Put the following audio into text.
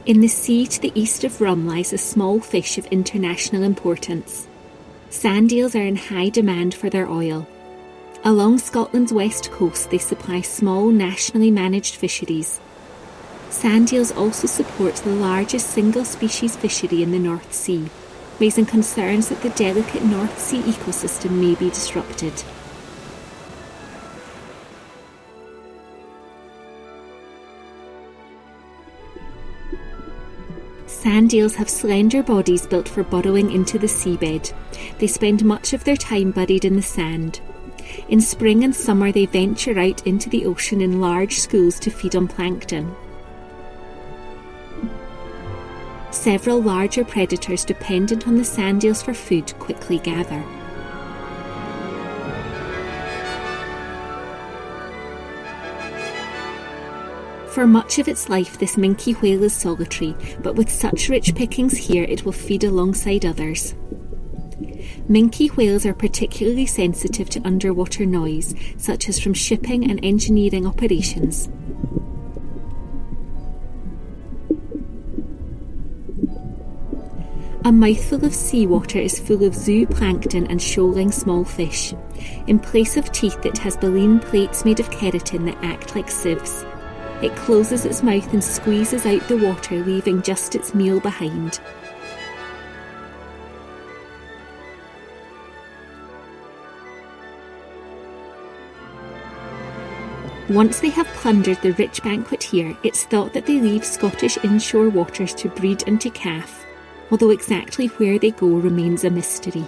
In the sea to the east of Rum lies a small fish of international importance. Sandeels are in high demand for their oil. Along Scotland's west coast they supply small nationally managed fisheries. Sandeels also support the largest single-species fishery in the North Sea, raising concerns that the delicate North Sea ecosystem may be disrupted. Sandeels have slender bodies built for burrowing into the seabed. They spend much of their time buried in the sand. In spring and summer they venture out into the ocean in large schools to feed on plankton. Several larger predators dependent on the sandeels for food quickly gather. For much of its life, this minke whale is solitary, but with such rich pickings here, it will feed alongside others. Minke whales are particularly sensitive to underwater noise, such as from shipping and engineering operations. A mouthful of seawater is full of zooplankton and shoaling small fish. In place of teeth, it has baleen plates made of keratin that act like sieves. It closes its mouth and squeezes out the water, leaving just its meal behind. Once they have plundered the rich banquet here, it's thought that they leave Scottish inshore waters to breed and to calf, although exactly where they go remains a mystery.